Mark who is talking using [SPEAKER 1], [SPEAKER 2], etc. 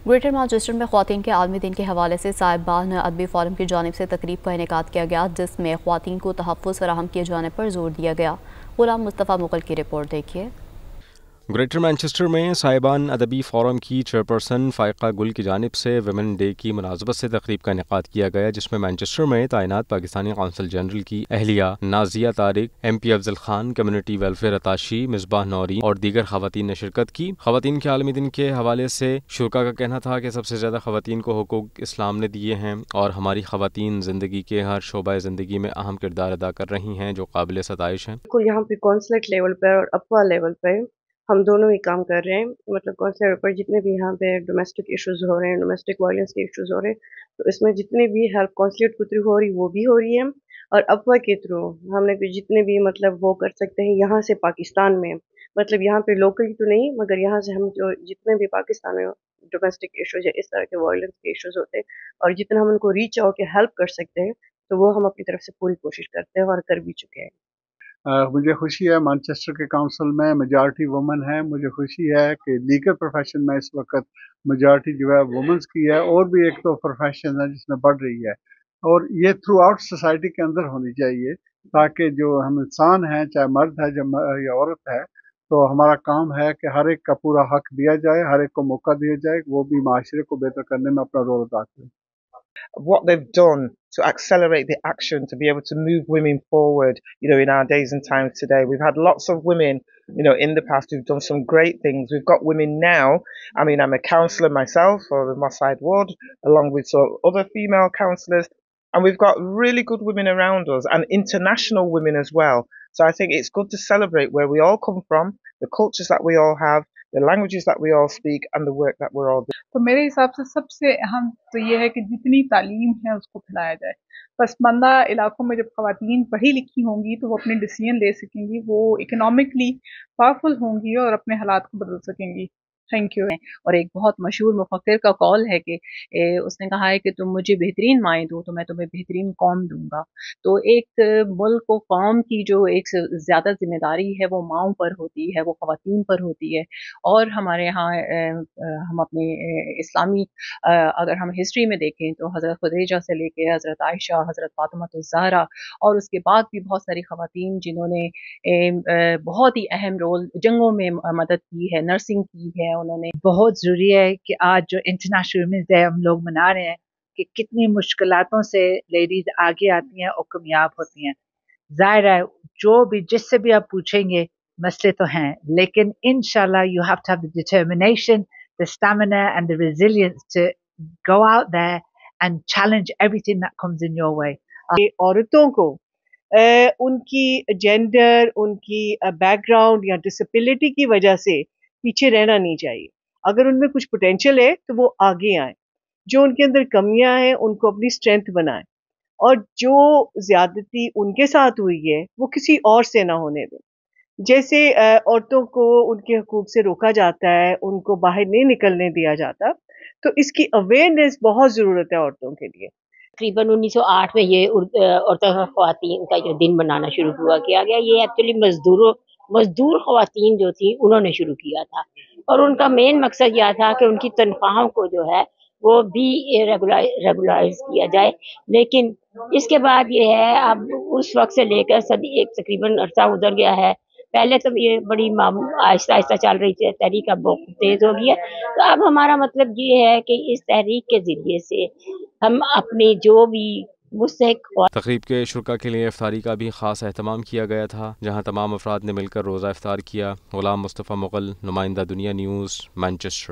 [SPEAKER 1] Greater Manchester में ख़वातीन के आलमी दिन के हवाले से साहिबान अदबी फोरम की जानिब से तकरीब का इनेकाद किया गया, जिसमें ख़वातीन को तहफ़्फ़ुज़ फराहम किए जाने पर जोर दिया गया। ग़ुलाम मुस्तफ़ा मुग़ल की रिपोर्ट देखिए।
[SPEAKER 2] ग्रेटर मैनचेस्टर में साहिबान अदबी फोरम की चेयरपर्सन फ़ाइक़ा गुल की जानिब से वुमेन डे की मुनासबत से तकरीब का इनेकाद किया गया, जिसमें मैनचेस्टर में तैनात पाकिस्तानी कौंसल जनरल की अहलिया Nazia Tariq, MP Afzal Khan, community welfare attache Misbah Nouri और दीगर ख़वातीन ने शिरकत की। ख़वातीन के आलमी दिन के हवाले से शुरका का कहना था कि सबसे ज़्यादा ख़वातीन को हुकूक इस्लाम ने दिए हैं और हमारी ख़वातीन ज़िंदगी के हर शोबा ज़िंदगी में अहम किरदार अदा कर रही हैं, जो काबिल सताइश हैं।
[SPEAKER 3] यहाँ पे कौंसलेट लेवल पर और अपवा लेवल पर हम दोनों ही काम कर रहे हैं। मतलब कौंसलर पर जितने भी यहाँ पे डोमेस्टिक इश्यूज़ हो रहे हैं, डोमेस्टिक वायलेंस के इश्यूज़ हो रहे हैं, तो इसमें जितने भी हेल्प कौंसलेट के थ्रू हो रही वो भी हो रही है, और अपवा के थ्रू हमने भी जितने भी मतलब वो कर सकते हैं यहाँ से पाकिस्तान में, मतलब यहाँ पे लोकली तो नहीं मगर यहाँ से हम जो जितने भी पाकिस्तान में डोमेस्टिक इश्यूज़ या इस तरह के वायलेंस के इश्यूज़ होते हैं और जितना हम उनको रीच आउट के हेल्प कर सकते हैं, तो वो हम अपनी तरफ से पूरी कोशिश करते हैं और कर भी चुके हैं।
[SPEAKER 4] मुझे खुशी है मैनचेस्टर के काउंसिल में मेजॉरिटी वुमेन है। मुझे खुशी है कि लीगल प्रोफेशन में इस वक्त मेजॉरिटी जो है वुमेन्स की है, और भी एक तो प्रोफेशन है जिसमें बढ़ रही है, और ये थ्रू आउट सोसाइटी के अंदर होनी चाहिए, ताकि जो हम इंसान हैं, चाहे मर्द है या औरत है, तो हमारा काम है कि हर एक का पूरा हक दिया जाए, हर एक को मौका दिया जाए, वो भी माशरे को बेहतर करने में अपना रोल अदा करें।
[SPEAKER 5] What they've done to accelerate the action to be able to move women forward, in our days and times today. We've had lots of women, in the past who've done some great things. We've got women now. I mean, I'm a counsellor myself for the Moss Side Ward, along with some other female counsellors, and we've got really good women around us, and international women as well. So I think it's good to celebrate where we all come from, the cultures that we all have, the languages that we all speak, and the work that we're all doing.
[SPEAKER 6] तो मेरे हिसाब से सबसे अहम तो ये है कि जितनी तालीम है उसको फैलाया जाए। पसमानदा इलाकों में जब ख़वातीन पढ़ी लिखी होंगी तो वो अपने डिसीजन ले सकेंगी, वो इकोनॉमिकली पावरफुल होंगी और अपने हालात को बदल सकेंगी। Thank you.
[SPEAKER 7] और एक बहुत मशहूर मुफक्किर का कॉल है कि उसने कहा है कि तुम मुझे बेहतरीन माएँ दो तो मैं तुम्हें बेहतरीन कौम दूंगा। तो एक मुल्क को कौम की जो एक ज़्यादा जिम्मेदारी है वो माओं पर होती है, वो ख़वातीन पर होती है। और हमारे यहाँ हम अपने इस्लामी अगर हम हिस्ट्री में देखें तो हज़रत खुदीजा से लेके हज़रत आयशा, हज़रत फातिमातुज़ ज़हरा और उसके बाद भी बहुत सारी ख़वातीन जिन्होंने बहुत ही अहम रोल जंगों में मदद की है, नर्सिंग की है। उन्होंने
[SPEAKER 8] बहुत ज़रूरी है कि आज जो इंटरनेशनल वुमेन्स डे हम लोग मना रहे हैं कि कितनी मुश्किलातों से लेडीज़ आगे आती हैं और कामयाब होती हैं। ज़ाहिर है जो भी जिससे भी आप पूछेंगे मसले तो हैं, लेकिन इंशाल्लाह you have to have the determination, the stamina and the resilience to go out there and challenge everything that comes in your way.
[SPEAKER 3] औरतों को उनकी जेंडर, उनकी बैकग्राउंड या डिसेबिलिटी की वजह से पीछे रहना नहीं चाहिए। अगर उनमें कुछ पोटेंशियल है तो वो आगे आए, जो उनके अंदर कमियां हैं उनको अपनी स्ट्रेंथ बनाएं, और जो ज्यादती उनके साथ हुई है वो किसी और से ना होने दें। जैसे औरतों को उनके हकूक से रोका जाता है, उनको बाहर नहीं निकलने दिया जाता, तो इसकी अवेयरनेस बहुत ज़रूरत है औरतों के लिए।
[SPEAKER 9] तकरीबन 1908 में ये औरतों और ख़वातीन का जो दिन मनाना शुरू किया गया। ये एक्चुअली मजदूर ख़वातीन जो थी उन्होंने शुरू किया था, और उनका मेन मकसद यह था कि उनकी तनख्वाहों को जो है वो भी रेगुलाइज किया जाए। लेकिन इसके बाद ये है, अब उस वक्त से लेकर सदी एक तकरीबन अरसा गुजर गया है। पहले तो ये बड़ी आहिस्ता आहिस्ता चल रही थी तहरीक, अब बहुत तेज हो गई है। तो अब हमारा मतलब ये है कि इस तहरीक के ज़रिए से हम अपनी जो भी
[SPEAKER 2] तकरीब के शुरका के लिए इफ्तारी का भी ख़ास एहतमाम किया गया था, जहाँ तमाम अफराद ने मिलकर रोज़ा इफ्तार किया। ग़ुलाम मुस्तफ़ा मुग़ल, नुमाइंदा दुनिया न्यूज़, मैनचेस्टर।